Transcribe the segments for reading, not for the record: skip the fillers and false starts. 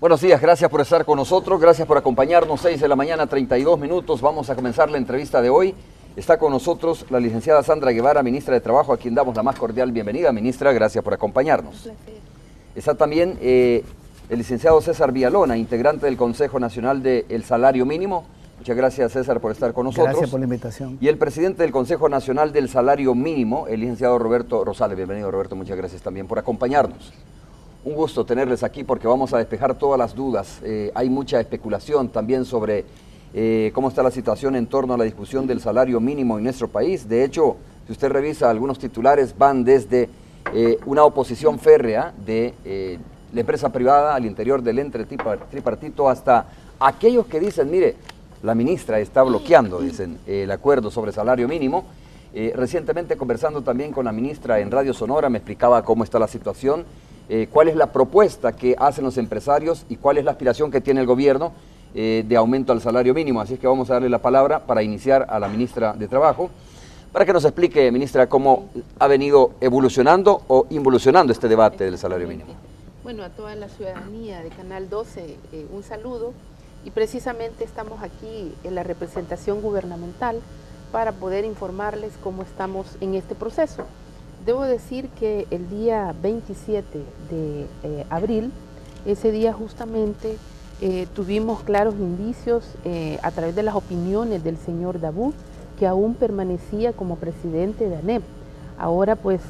Buenos días, gracias por estar con nosotros, gracias por acompañarnos, 6 de la mañana, 32 minutos. Vamos a comenzar la entrevista de hoy. Está con nosotros la licenciada Sandra Guevara, ministra de Trabajo, a quien damos la más cordial bienvenida. Ministra, gracias por acompañarnos. Un placer. Está también el licenciado César Villalona, integrante del Consejo Nacional del Salario Mínimo. Muchas gracias, César, por estar con nosotros. Gracias por la invitación. Y el presidente del Consejo Nacional del Salario Mínimo, el licenciado Roberto Rosales. Bienvenido, Roberto, muchas gracias también por acompañarnos. Un gusto tenerles aquí porque vamos a despejar todas las dudas. Hay mucha especulación también sobre cómo está la situación en torno a la discusión del salario mínimo en nuestro país. De hecho, si usted revisa algunos titulares, van desde una oposición férrea de la empresa privada al interior del ente tripartito hasta aquellos que dicen, mire, la ministra está bloqueando, dicen, el acuerdo sobre salario mínimo. Recientemente conversando también con la ministra en Radio Sonora, me explicaba cómo está la situación. Cuál es la propuesta que hacen los empresarios y cuál es la aspiración que tiene el gobierno de aumento al salario mínimo. Así es que vamos a darle la palabra para iniciar a la ministra de Trabajo, para que nos explique, ministra, cómo ha venido evolucionando o involucionando este debate del salario mínimo. Bueno, a toda la ciudadanía de Canal 12, un saludo, y precisamente estamos aquí en la representación gubernamental para poder informarles cómo estamos en este proceso. Debo decir que el día 27 de abril, ese día justamente tuvimos claros indicios a través de las opiniones del señor Dabú, que aún permanecía como presidente de ANEP. Ahora pues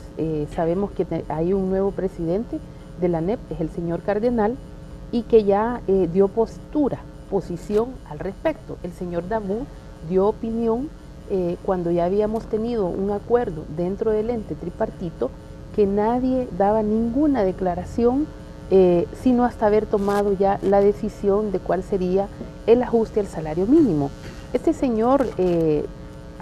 sabemos que hay un nuevo presidente de la ANEP, es el señor Cardenal, y que ya dio posición al respecto. El señor Dabú dio opinión cuando ya habíamos tenido un acuerdo dentro del ente tripartito, que nadie daba ninguna declaración, sino hasta haber tomado ya la decisión de cuál sería el ajuste al salario mínimo. Este señor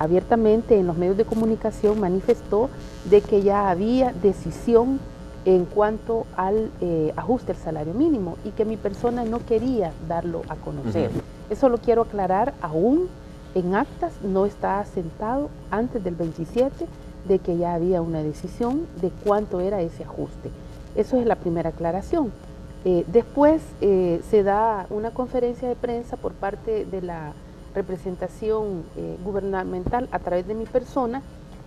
abiertamente en los medios de comunicación manifestó de que ya había decisión en cuanto al ajuste al salario mínimo y que mi persona no quería darlo a conocer. Eso lo quiero aclarar aún. En actas no está asentado antes del 27 de que ya había una decisión de cuánto era ese ajuste. Eso es la primera aclaración. Después se da una conferencia de prensa por parte de la representación gubernamental a través de mi persona,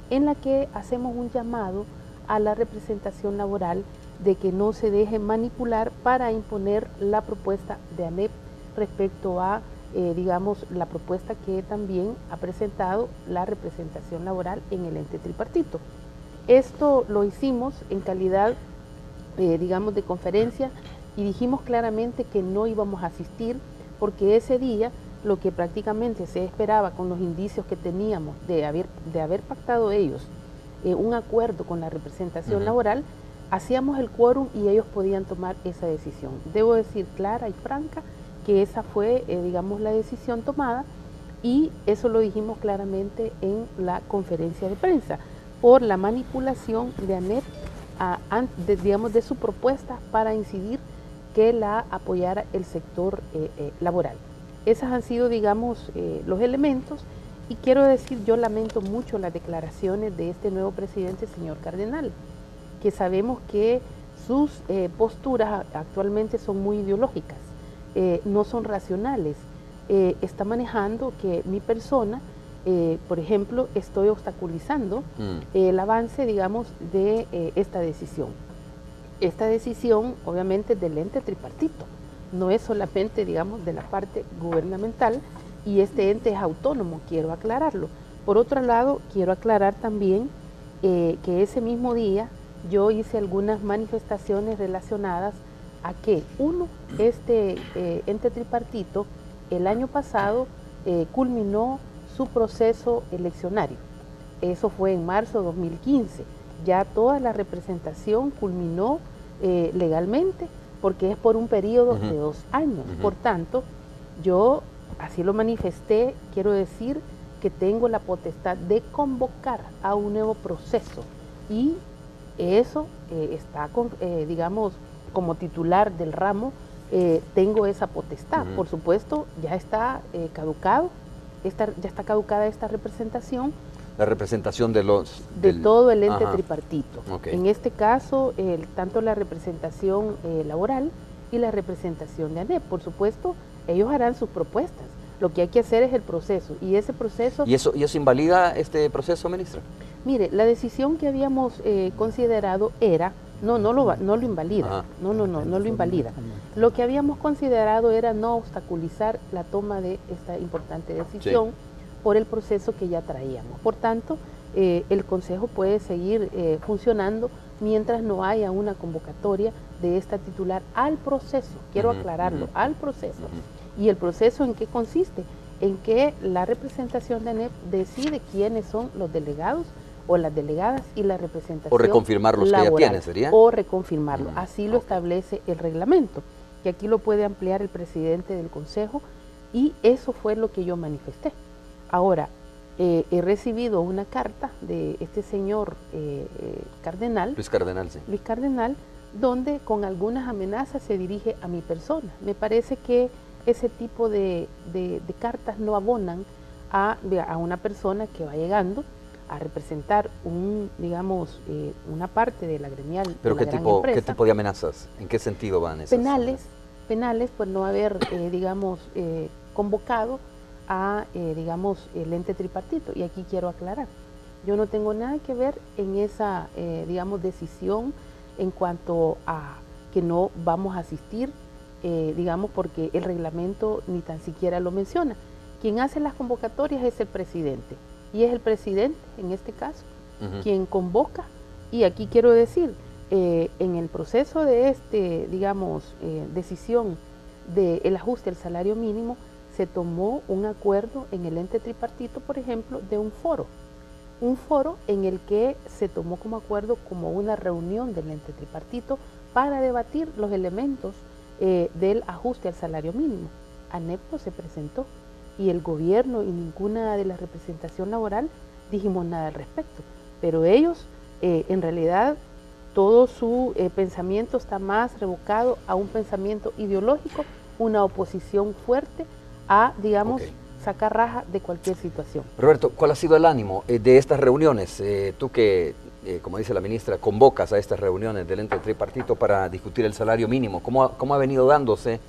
en la que hacemos un llamado a la representación laboral de que no se deje manipular para imponer la propuesta de ANEP respecto a digamos, la propuesta que también ha presentado la representación laboral en el ente tripartito. Esto lo hicimos en calidad, digamos, de conferencia, y dijimos claramente que no íbamos a asistir porque ese día lo que prácticamente se esperaba con los indicios que teníamos de haber pactado ellos un acuerdo con la representación laboral, hacíamos el quórum y ellos podían tomar esa decisión. Debo decir clara y franca que esa fue, digamos, la decisión tomada, y eso lo dijimos claramente en la conferencia de prensa, por la manipulación de ANEP, digamos, de su propuesta para incidir que la apoyara el sector laboral. Esas han sido, digamos, los elementos, y quiero decir, yo lamento mucho las declaraciones de este nuevo presidente, señor Cardenal, que sabemos que sus posturas actualmente son muy ideológicas. No son racionales. Está manejando que mi persona, por ejemplo, estoy obstaculizando el avance, digamos, de esta decisión. Esta decisión, obviamente, del ente tripartito, no es solamente, digamos, de la parte gubernamental, y este ente es autónomo, quiero aclararlo. Por otro lado, quiero aclarar también que ese mismo día yo hice algunas manifestaciones relacionadas a que, uno, este ente tripartito el año pasado culminó su proceso eleccionario. Eso fue en marzo de 2015. Ya toda la representación culminó legalmente, porque es por un periodo de 2 años. Por tanto, yo así lo manifesté, quiero decir que tengo la potestad de convocar a un nuevo proceso, y eso está, digamos, como titular del ramo, tengo esa potestad. Por supuesto, ya está caducado, ya está caducada esta representación. La representación de todo el ente tripartito. Okay. En este caso, tanto la representación laboral y y la representación de ANEP. Por supuesto, ellos harán sus propuestas. Lo que hay que hacer es el proceso, y ese proceso... ¿Y eso invalida este proceso, ministra? Mire, la decisión que habíamos considerado era... No lo invalida. No lo invalida. Lo que habíamos considerado era no obstaculizar la toma de esta importante decisión por el proceso que ya traíamos. Por tanto, el Consejo puede seguir funcionando mientras no haya una convocatoria de esta titular al proceso. Quiero aclararlo, al proceso. ¿Y el proceso en qué consiste? En que la representación de ANEP decide quiénes son los delegados o las delegadas y la representación o reconfirmar los laboral, que ya tiene, ¿sería? O reconfirmarlo. Así lo establece el reglamento, que aquí lo puede ampliar el presidente del Consejo, y eso fue lo que yo manifesté. Ahora, he recibido una carta de este señor Cardenal. Luis Cardenal, sí. Luis Cardenal, donde con algunas amenazas se dirige a mi persona. Me parece que ese tipo de cartas no abonan a una persona que va llegando a representar una parte de la gremial. ¿Pero qué tipo de amenazas? ¿En qué sentido van esas? Penales por no haber, convocado a, el ente tripartito. Y aquí quiero aclarar, yo no tengo nada que ver en esa, decisión en cuanto a que no vamos a asistir, porque el reglamento ni tan siquiera lo menciona. Quien hace las convocatorias es el presidente. Y es el presidente, en este caso, quien convoca. Y aquí quiero decir, en el proceso de decisión del ajuste al salario mínimo, se tomó un acuerdo en el ente tripartito, por ejemplo, de un foro en el que se tomó como acuerdo como una reunión del ente tripartito para debatir los elementos del ajuste al salario mínimo. ANEP no se presentó, y el gobierno y ninguna de la representación laboral dijimos nada al respecto, pero ellos en realidad todo su pensamiento está más revocado a un pensamiento ideológico, una oposición fuerte a, sacar raja de cualquier situación. Roberto, ¿cuál ha sido el ánimo de estas reuniones? Tú que, como dice la ministra, convocas a estas reuniones del ente tripartito para discutir el salario mínimo, ¿cómo ha venido dándose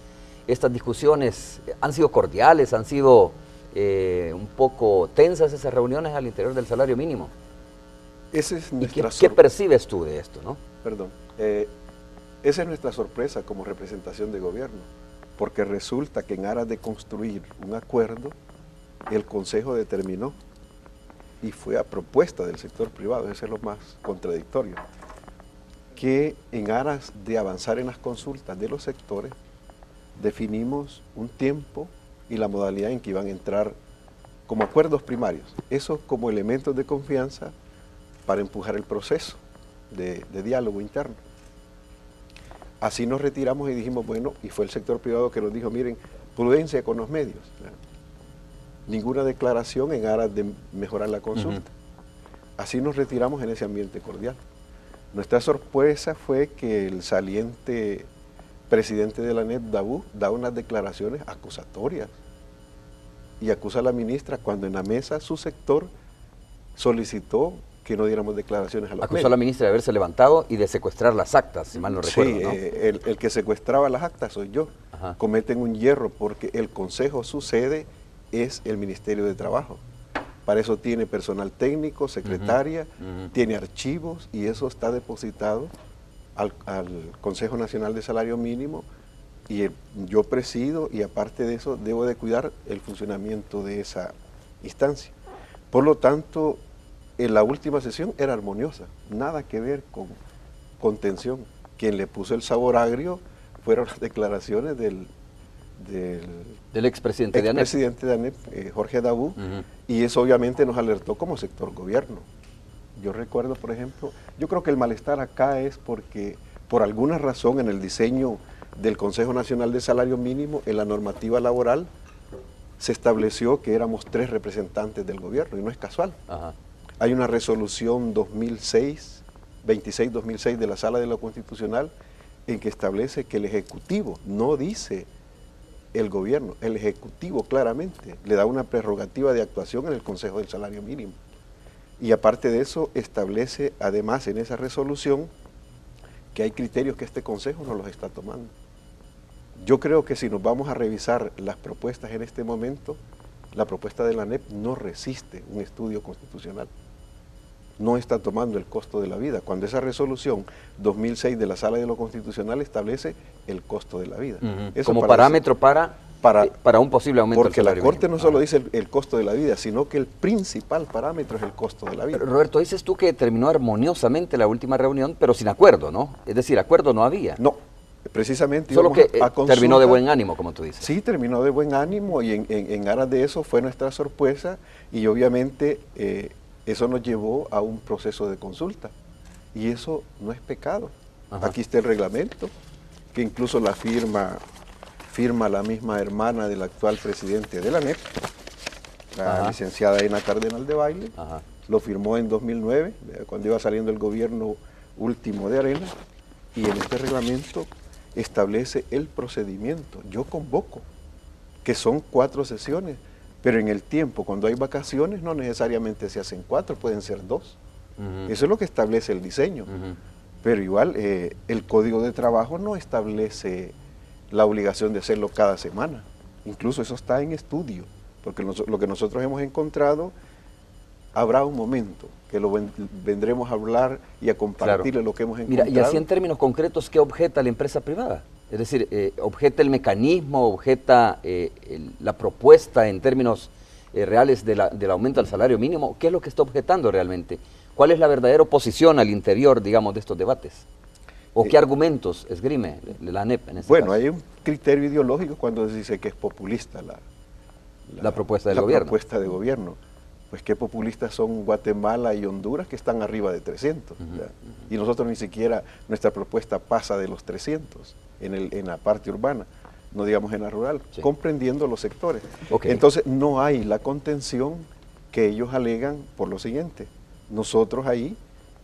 estas discusiones? ¿Han sido cordiales? ¿Han sido un poco tensas esas reuniones al interior del salario mínimo? Esa es nuestra ¿Qué percibes tú de esto, no? Perdón. Esa es nuestra sorpresa como representación de gobierno, porque resulta que en aras de construir un acuerdo, el Consejo determinó, y fue a propuesta del sector privado, eso es lo más contradictorio, que en aras de avanzar en las consultas de los sectores, definimos un tiempo y la modalidad en que iban a entrar como acuerdos primarios, eso como elementos de confianza para empujar el proceso de diálogo interno. Así nos retiramos y dijimos, bueno, y fue el sector privado que nos dijo, miren, prudencia con los medios, ninguna declaración en aras de mejorar la consulta. Así nos retiramos en ese ambiente cordial. Nuestra sorpresa fue que el saliente presidente de la ANEP, Dabú, da unas declaraciones acusatorias y acusa a la ministra cuando en la mesa su sector solicitó que no diéramos declaraciones a los medios. Acusó a la ministra de haberse levantado y de secuestrar las actas, si mal no recuerdo, sí, ¿no? El que secuestraba las actas soy yo. Cometen un hierro porque el Consejo, su sede es el Ministerio de Trabajo. Para eso tiene personal técnico, secretaria, tiene archivos, y eso está depositado al Consejo Nacional de Salario Mínimo, y yo presido, y aparte de eso debo de cuidar el funcionamiento de esa instancia. Por lo tanto, en la última sesión era armoniosa, nada que ver con contención. Quien le puso el sabor agrio fueron las declaraciones del expresidente de ANEP, Jorge Dabú, y eso obviamente nos alertó como sector gobierno. Yo recuerdo, por ejemplo, yo creo que el malestar acá es porque por alguna razón en el diseño del Consejo Nacional de Salario Mínimo, en la normativa laboral, se estableció que éramos 3 representantes del gobierno, y no es casual. Hay una resolución 26-2006 de la Sala de lo Constitucional en que establece que el Ejecutivo, no dice el gobierno, el Ejecutivo claramente le da una prerrogativa de actuación en el Consejo del Salario Mínimo. Y aparte de eso, establece además en esa resolución que hay criterios que este Consejo no los está tomando. Yo creo que si nos vamos a revisar las propuestas en este momento, la propuesta de la ANEP no resiste un estudio constitucional. No está tomando el costo de la vida, cuando esa resolución 2006 de la Sala de lo Constitucional establece el costo de la vida. Como parámetro para un posible aumento del salario mínimo. Porque la Corte no solo dice el costo de la vida, sino que el principal parámetro es el costo de la vida. Pero, Roberto, dices tú que terminó armoniosamente la última reunión, pero sin acuerdo, ¿no? Es decir, acuerdo no había. No, precisamente solo que consulta, terminó de buen ánimo, como tú dices. Sí, terminó de buen ánimo y en aras de eso fue nuestra sorpresa y obviamente eso nos llevó a un proceso de consulta y eso no es pecado. Ajá. Aquí está el reglamento, que incluso la firma la misma hermana del actual presidente de la ANEP, la Ajá. licenciada Ena Cardenal de Baile. Ajá. Lo firmó en 2009, cuando iba saliendo el gobierno último de Arena, y en este reglamento establece el procedimiento. Yo convoco, que son 4 sesiones, pero en el tiempo, cuando hay vacaciones, no necesariamente se hacen 4, pueden ser 2. Eso es lo que establece el diseño. Pero igual, el Código de Trabajo no establece la obligación de hacerlo cada semana. Incluso eso está en estudio, porque lo que nosotros hemos encontrado, habrá un momento que lo vendremos a hablar y a compartirle lo que hemos encontrado. Mira, y así en términos concretos, ¿qué objeta la empresa privada? Es decir, ¿objeta el mecanismo, objeta la propuesta en términos reales del aumento del salario mínimo? ¿Qué es lo que está objetando realmente? ¿Cuál es la verdadera oposición al interior, digamos, de estos debates? ¿O qué argumentos esgrime la ANEP en este caso? Hay un criterio ideológico cuando se dice que es populista la propuesta del gobierno. La propuesta de gobierno. Pues qué populistas son Guatemala y Honduras, que están arriba de 300. Y nosotros ni siquiera, nuestra propuesta pasa de los 300 en la parte urbana, no digamos en la rural, comprendiendo los sectores. Entonces no hay la contención que ellos alegan por lo siguiente. Nosotros ahí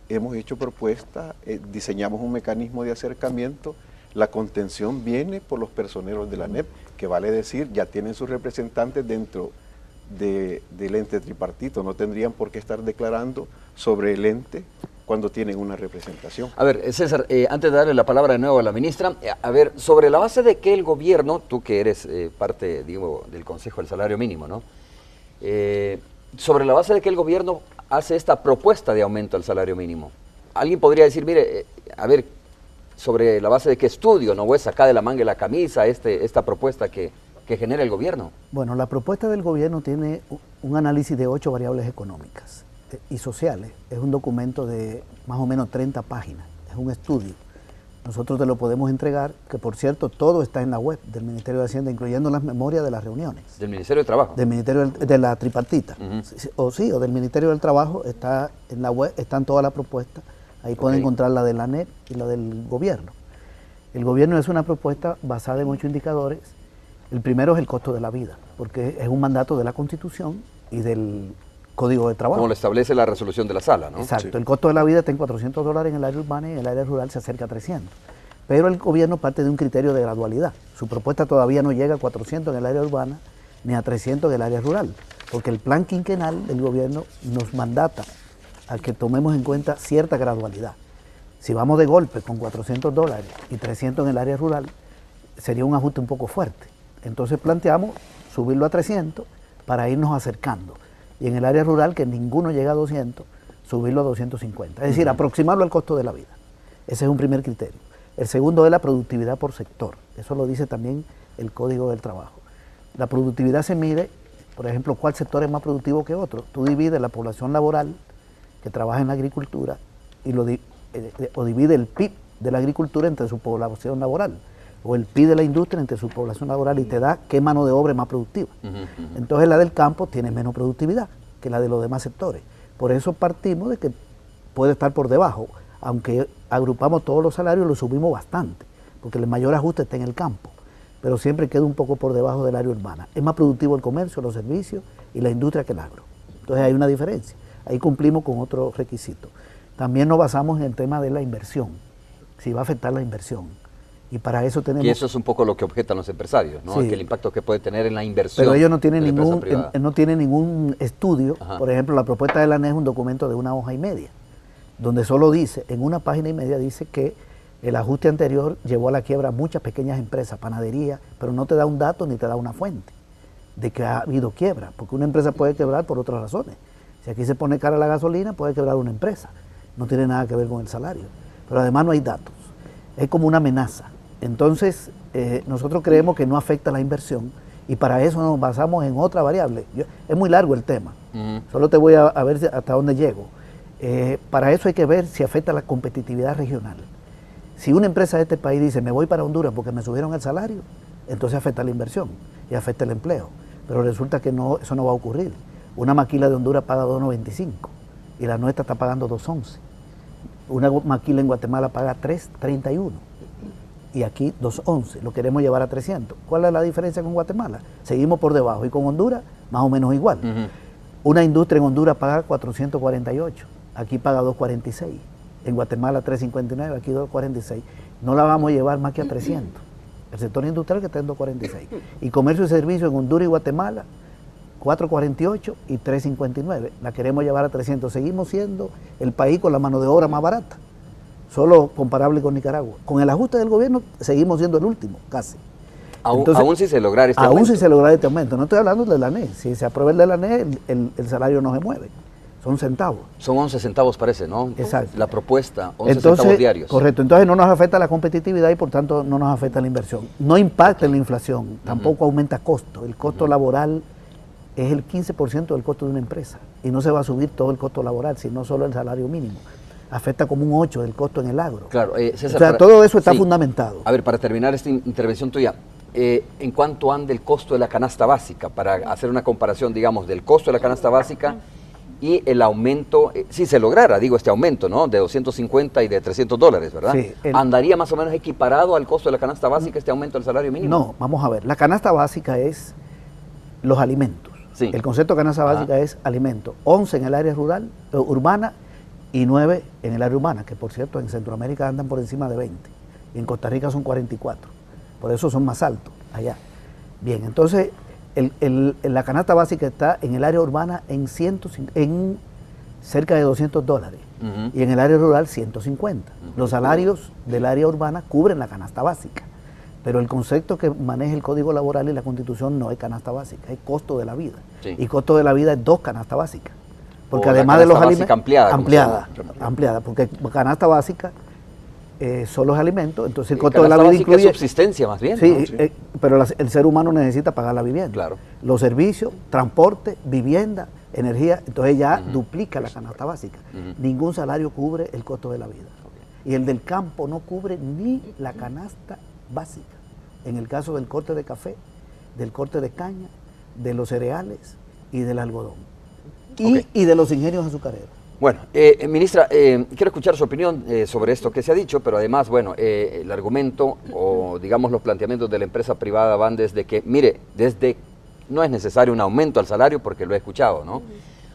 hemos hecho propuestas, diseñamos un mecanismo de acercamiento, la contención viene por los personeros de la ANEP, que vale decir, ya tienen sus representantes dentro del ente tripartito, no tendrían por qué estar declarando sobre el ente cuando tienen una representación. A ver, César, antes de darle la palabra de nuevo a la ministra, a ver, sobre la base de que el gobierno, tú que eres parte, digo, del Consejo del Salario Mínimo, ¿no? Sobre la base de que el gobierno hace esta propuesta de aumento al salario mínimo, alguien podría decir, mire, a ver, sobre la base de qué estudio, no voy a sacar de la manga de la camisa esta propuesta que genera el gobierno. Bueno, la propuesta del gobierno tiene un análisis de 8 variables económicas y sociales. Es un documento de más o menos 30 páginas, es un estudio. Nosotros te lo podemos entregar, que por cierto todo está en la web del Ministerio de Hacienda, incluyendo las memorias de las reuniones. ¿Del Ministerio de Trabajo? Del Ministerio de la tripartita. O del Ministerio del Trabajo, está en la web, están todas las propuestas. Ahí pueden encontrar la de la ANEP y la del gobierno. El gobierno es una propuesta basada en 8 indicadores. El primero es el costo de la vida, porque es un mandato de la Constitución y del Código de Trabajo. Como lo establece la resolución de la sala, ¿no? Exacto. Sí. El costo de la vida está en $400 en el área urbana y en el área rural se acerca a 300. Pero el gobierno parte de un criterio de gradualidad. Su propuesta todavía no llega a 400 en el área urbana ni a 300 en el área rural, porque el plan quinquenal del gobierno nos mandata a que tomemos en cuenta cierta gradualidad. Si vamos de golpe con $400 y 300 en el área rural, sería un ajuste un poco fuerte. Entonces planteamos subirlo a 300 para irnos acercando. Y en el área rural, que ninguno llega a 200, subirlo a 250. Es decir, aproximarlo al costo de la vida. Ese es un primer criterio. El segundo es la productividad por sector. Eso lo dice también el Código del Trabajo. La productividad se mide, por ejemplo, cuál sector es más productivo que otro. Tú divides la población laboral que trabaja en la agricultura o divide el PIB de la agricultura entre su población laboral, o el PIB de la industria entre su población laboral, y te da qué mano de obra es más productiva. Entonces la del campo tiene menos productividad que la de los demás sectores. Por eso partimos de que puede estar por debajo, aunque agrupamos todos los salarios, lo subimos bastante, porque el mayor ajuste está en el campo, pero siempre queda un poco por debajo del área urbana. Es más productivo el comercio, los servicios y la industria que el agro. Entonces hay una diferencia. Ahí cumplimos con otro requisito. También nos basamos en el tema de la inversión, si va a afectar la inversión. Y para eso tenemos... Y eso es un poco lo que objetan los empresarios, ¿no? Sí. Que el impacto que puede tener en la inversión. Pero ellos no tienen ningún estudio. Ajá. Por ejemplo, la propuesta de la ANEP es un documento de 1 hoja y media, donde solo dice, en 1 página y media dice que El ajuste anterior llevó a la quiebra a muchas pequeñas empresas, panaderías, pero no te da un dato ni te da una fuente de que ha habido quiebra, porque una empresa puede quebrar por otras razones. Si aquí se pone cara la gasolina, puede quebrar una empresa. No tiene nada que ver con el salario. Pero además no hay datos. Es como una amenaza. Entonces, nosotros creemos que no afecta la inversión y para eso nos basamos en otra variable. Es muy largo el tema. Solo te voy a ver hasta dónde llego. Para eso hay que ver si afecta la competitividad regional. Si una empresa de este país dice, me voy para Honduras porque me subieron el salario, entonces afecta la inversión y afecta el empleo. Pero resulta que no, eso no va a ocurrir. Una maquila de Honduras paga 2.95 y la nuestra está pagando 2.11. Una maquila en Guatemala paga 3.31 y aquí 2.11. Lo queremos llevar a 300. ¿Cuál es la diferencia con Guatemala? Seguimos por debajo y con Honduras más o menos igual. Una industria en Honduras paga 448, aquí paga 2.46. En Guatemala 3.59, aquí 2.46. No la vamos a llevar más que a 300. El sector industrial que está en 2.46. Y comercio y servicio en Honduras y Guatemala 4.48 y 3.59. La queremos llevar a 300. Seguimos siendo el país con la mano de obra más barata, solo comparable con Nicaragua. Con el ajuste del gobierno seguimos siendo el último, casi. Entonces, aún si se lograra este aumento. Aún si se lograra este aumento. No estoy hablando del ANE. Si se aprueba el del ANE, el salario no se mueve. Son centavos. Son 11 centavos parece, ¿no? Exacto. La propuesta, 11 centavos diarios. Correcto. Entonces no nos afecta la competitividad y por tanto no nos afecta la inversión. No impacta en la inflación, tampoco aumenta costo. El costo laboral es el 15% del costo de una empresa y no se va a subir todo el costo laboral, sino solo el salario mínimo. Afecta como un 8% del costo en el agro. Claro, César, o sea, todo eso está fundamentado. A ver, para terminar esta intervención tuya, ¿en cuánto anda el costo de la canasta básica? Para hacer una comparación, digamos, del costo de la canasta básica y el aumento, si se lograra, digo, este aumento, ¿no? De 250 y de $300, ¿verdad? Sí, ¿andaría más o menos equiparado al costo de la canasta básica este aumento del salario mínimo? No, vamos a ver, la canasta básica es los alimentos. Sí. El concepto de canasta básica es alimento. 11 en el área rural, urbana y 9 en el área urbana, que por cierto en Centroamérica andan por encima de 20 y en Costa Rica son 44, por eso son más altos allá. Bien, entonces la canasta básica está en el área urbana en cerca de $200 y en el área rural 150. Los salarios del área urbana cubren la canasta básica, pero el concepto que maneja el Código Laboral y la Constitución no es canasta básica, es costo de la vida. Sí. Y costo de la vida es 2 canastas básicas. Porque además de los alimentos... ampliada, porque canasta básica son los alimentos, entonces el costo de la vida incluye... es subsistencia más bien. Sí, ¿no? Pero el ser humano necesita pagar la vivienda. Claro. Los servicios, transporte, vivienda, energía, entonces ya duplica la canasta básica. Ningún salario cubre el costo de la vida. Y el del campo no cubre ni la canasta básica. En el caso del corte de café, del corte de caña, de los cereales y del algodón. Y de los ingenios azucareros. Bueno, ministra, quiero escuchar su opinión sobre esto que se ha dicho, pero además, bueno, el argumento o digamos los planteamientos de la empresa privada van desde que, mire, no es necesario un aumento al salario porque lo he escuchado, ¿no?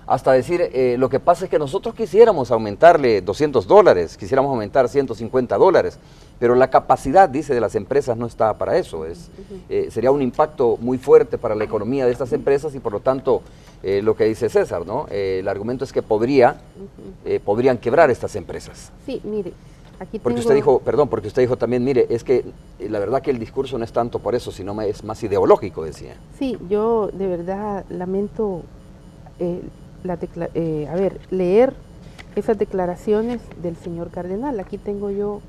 Hasta decir, lo que pasa es que nosotros quisiéramos aumentarle $200, quisiéramos aumentar $150, pero la capacidad, dice, de las empresas no está para eso. Sería un impacto muy fuerte para la economía de estas empresas y por lo tanto, lo que dice César, ¿no? El argumento es que podrían quebrar estas empresas. Sí, mire, aquí porque usted dijo, perdón, porque usted dijo también, mire, es que la verdad que el discurso no es tanto por eso, sino es más ideológico, decía. Sí, yo de verdad lamento leer esas declaraciones del señor Cardenal. Aquí tengo yo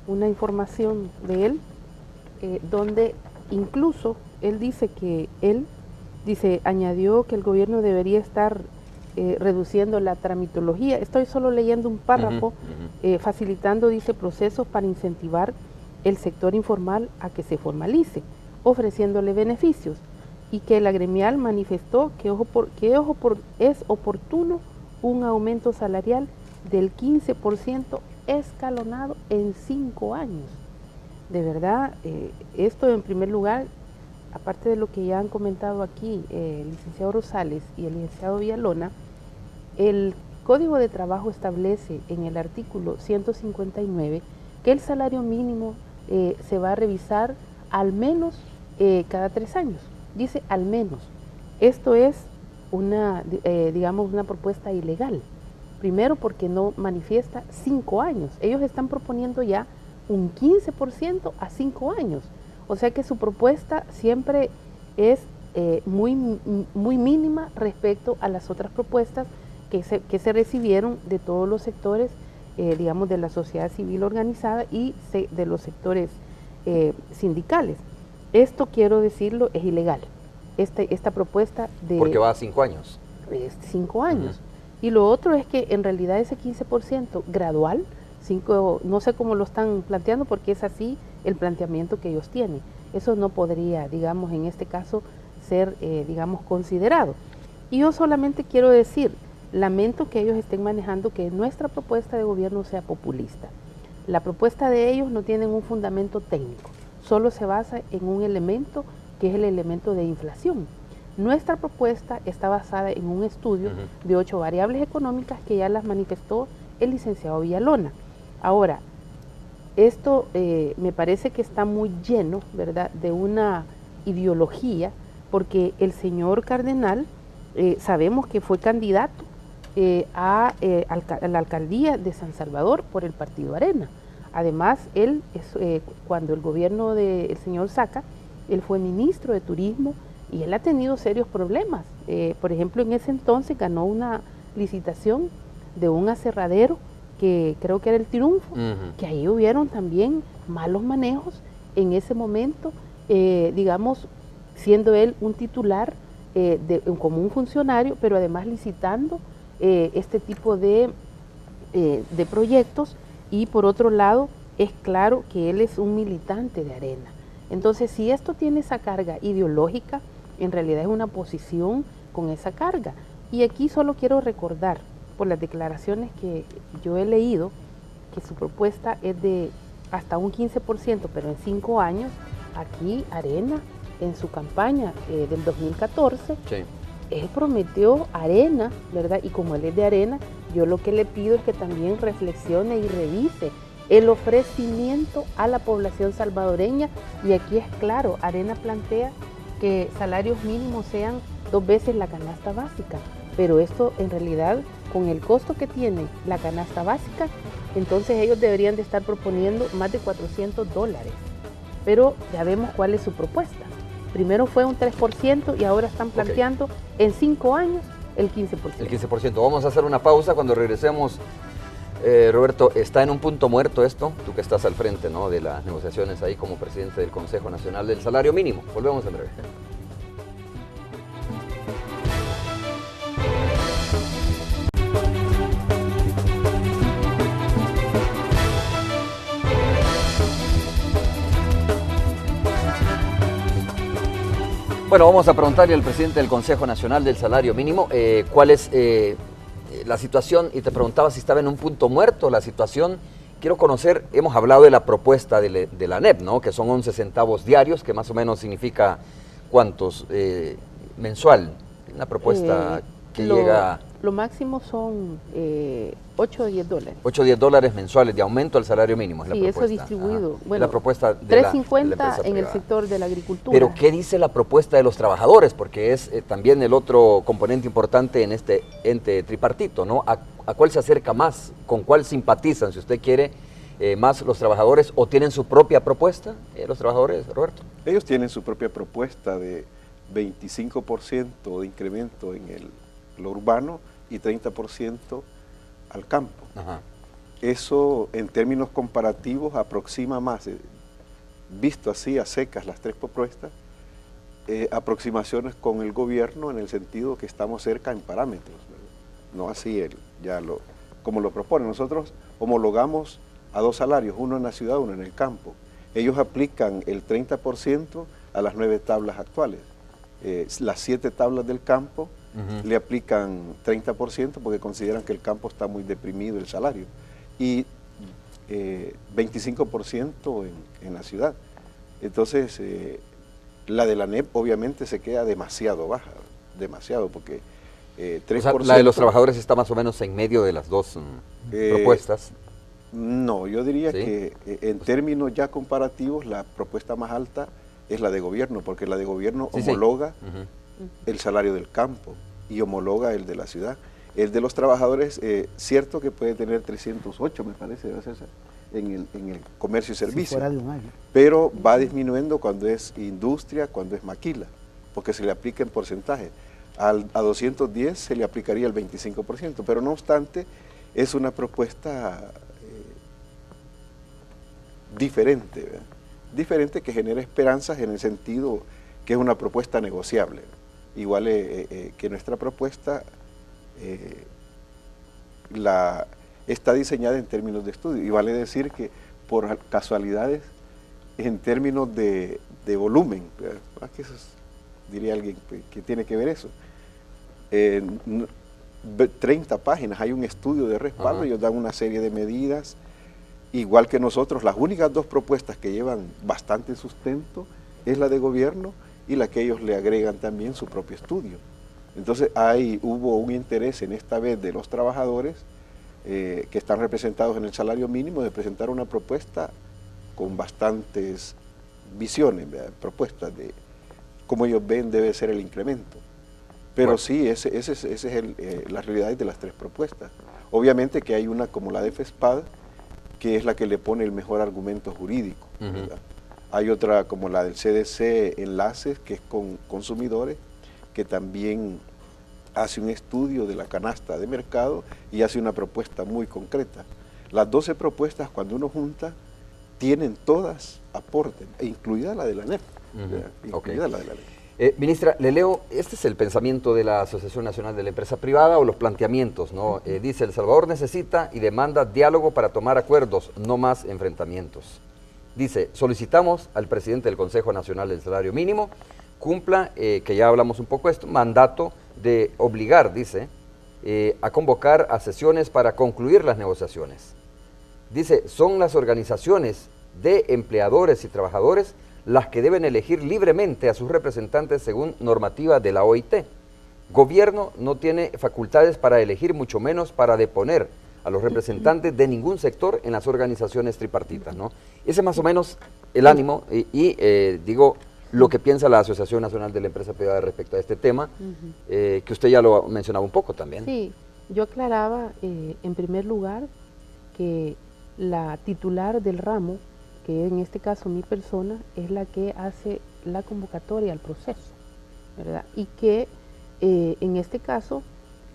una información de él, donde incluso él dice que añadió que el gobierno debería estar reduciendo la tramitología. Estoy solo leyendo un párrafo, facilitando, dice, procesos para incentivar el sector informal a que se formalice, ofreciéndole beneficios, y que la gremial manifestó que es oportuno un aumento salarial del 15% escalonado en 5 años. De verdad, esto en primer lugar, aparte de lo que ya han comentado aquí el licenciado Rosales y el licenciado Villalona, el Código de Trabajo establece en el artículo 159 que el salario mínimo se va a revisar al menos cada 3 años. Dice al menos. Esto es una propuesta ilegal. Primero porque no manifiesta 5 años. Ellos están proponiendo ya un 15% a 5 años. O sea que su propuesta siempre es muy mínima respecto a las otras propuestas que se recibieron de todos los sectores, digamos, de la sociedad civil organizada y de los sectores sindicales. Esto, quiero decirlo, es ilegal. Esta propuesta de... Porque va a 5 años. 5 años. Y lo otro es que en realidad ese 15% gradual, no sé cómo lo están planteando, porque es así el planteamiento que ellos tienen. Eso no podría, digamos, en este caso, ser, digamos, considerado. Y yo solamente quiero decir, lamento que ellos estén manejando que nuestra propuesta de gobierno sea populista. La propuesta de ellos no tiene un fundamento técnico, solo se basa en un elemento que es el elemento de inflación. Nuestra propuesta está basada en un estudio de 8 variables económicas que ya las manifestó el licenciado Villalona. Ahora, esto me parece que está muy lleno, ¿verdad?, de una ideología, porque el señor Cardenal sabemos que fue candidato a la alcaldía de San Salvador por el partido Arena. Además, él, cuando el gobierno del señor Saca, él fue ministro de Turismo y él ha tenido serios problemas. Por ejemplo, en ese entonces ganó una licitación de un aserradero que creo que era el Triunfo, que ahí hubieron también malos manejos en ese momento, digamos, siendo él un titular como un funcionario, pero además licitando este tipo de proyectos, y por otro lado es claro que él es un militante de Arena. Entonces, si esto tiene esa carga ideológica, en realidad es una posición con esa carga. Y aquí solo quiero recordar, por las declaraciones que yo he leído, que su propuesta es de hasta un 15%, pero en 5 años. Aquí Arena, en su campaña del 2014, sí, él prometió Arena, ¿verdad? Y como él es de Arena, yo lo que le pido es que también reflexione y revise el ofrecimiento a la población salvadoreña. Y aquí es claro, Arena plantea que salarios mínimos sean 2 veces la canasta básica, pero esto en realidad, con el costo que tiene la canasta básica, entonces ellos deberían de estar proponiendo más de $400. Pero ya vemos cuál es su propuesta. Primero fue un 3% y ahora están planteando en 5 años el 15%. El 15%. Vamos a hacer una pausa. Cuando regresemos, Roberto, ¿está en un punto muerto esto? Tú que estás al frente, ¿no?, de las negociaciones ahí como presidente del Consejo Nacional del Salario Mínimo. Volvemos en breve. Bueno, vamos a preguntarle al presidente del Consejo Nacional del Salario Mínimo cuál es la situación, y te preguntaba si estaba en un punto muerto la situación. Quiero conocer, hemos hablado de la propuesta de la ANEP, ¿no?, que son 11 centavos diarios, que más o menos significa ¿cuántos mensual? Una propuesta que llega... Lo máximo son $8 o $10. $8 o $10 mensuales de aumento al salario mínimo, es la propuesta. Sí, eso distribuido. Bueno, la propuesta de $3.50 en el sector de la agricultura. Pero ¿qué dice la propuesta de los trabajadores? Porque es también el otro componente importante en este ente tripartito, ¿no? ¿A cuál se acerca más? ¿Con cuál simpatizan, si usted quiere, más los trabajadores, o tienen su propia propuesta los trabajadores, Roberto? Ellos tienen su propia propuesta de 25% de incremento en lo urbano y 30% al campo. Ajá. Eso, en términos comparativos, aproxima más, visto así a secas las 3 propuestas, aproximaciones con el gobierno, en el sentido que estamos cerca en parámetros, ¿verdad? No así como lo propone. Nosotros homologamos a 2 salarios, uno en la ciudad, uno en el campo. Ellos aplican el 30% a las 9 tablas actuales. Las 7 tablas del campo le aplican 30% porque consideran que el campo está muy deprimido el salario, y 25% en la ciudad. Entonces, la de la ANEP obviamente se queda demasiado baja, demasiado, porque 3%... O sea, la de los trabajadores está más o menos en medio de las 2 propuestas. No, yo diría que en términos ya comparativos, la propuesta más alta es la de gobierno, porque la de gobierno homologa el salario del campo y homologa el de la ciudad. El de los trabajadores, cierto que puede tener 308, me parece, debe ser en el comercio y servicios. Si fuera de un año. Pero va disminuyendo cuando es industria, cuando es maquila, porque se le aplica en porcentaje. A 210 se le aplicaría el 25%, pero no obstante, es una propuesta diferente, ¿verdad? Diferente, que genera esperanzas en el sentido que es una propuesta negociable. Igual que nuestra propuesta está diseñada en términos de estudio, y vale decir que por casualidades, en términos de volumen, que eso diría alguien que tiene que ver eso, 30 páginas, hay un estudio de respaldo, ellos dan una serie de medidas, igual que nosotros. Las únicas dos propuestas que llevan bastante sustento es la de gobierno y la que ellos le agregan también su propio estudio. Entonces hubo un interés en esta vez de los trabajadores que están representados en el salario mínimo de presentar una propuesta con bastantes visiones, propuestas de cómo ellos ven debe ser el incremento. Pero bueno, sí, esa es la realidad de las tres propuestas. Obviamente que hay una como la de FESPAD, que es la que le pone el mejor argumento jurídico. Hay otra como la del CDC Enlaces, que es con consumidores, que también hace un estudio de la canasta de mercado y hace una propuesta muy concreta. Las 12 propuestas, cuando uno junta, tienen todas aportes, incluida la de la ANEP. Incluida la de la ANEP. Ministra, le leo, este es el pensamiento de la Asociación Nacional de la Empresa Privada o los planteamientos, ¿no? Dice, El Salvador necesita y demanda diálogo para tomar acuerdos, no más enfrentamientos. Dice, solicitamos al presidente del Consejo Nacional del Salario Mínimo cumpla, que ya hablamos un poco de esto, mandato de obligar, dice, a convocar a sesiones para concluir las negociaciones. Dice, son las organizaciones de empleadores y trabajadores las que deben elegir libremente a sus representantes según normativa de la OIT. Gobierno no tiene facultades para elegir, mucho menos para deponer a los representantes de ningún sector en las organizaciones tripartitas, ¿no? Ese es más o menos el ánimo digo, lo que piensa la Asociación Nacional de la Empresa Privada respecto a este tema, que usted ya lo mencionaba un poco también. Sí, yo aclaraba en primer lugar que la titular del ramo, que en este caso mi persona, es la que hace la convocatoria al proceso, ¿verdad? Y que en este caso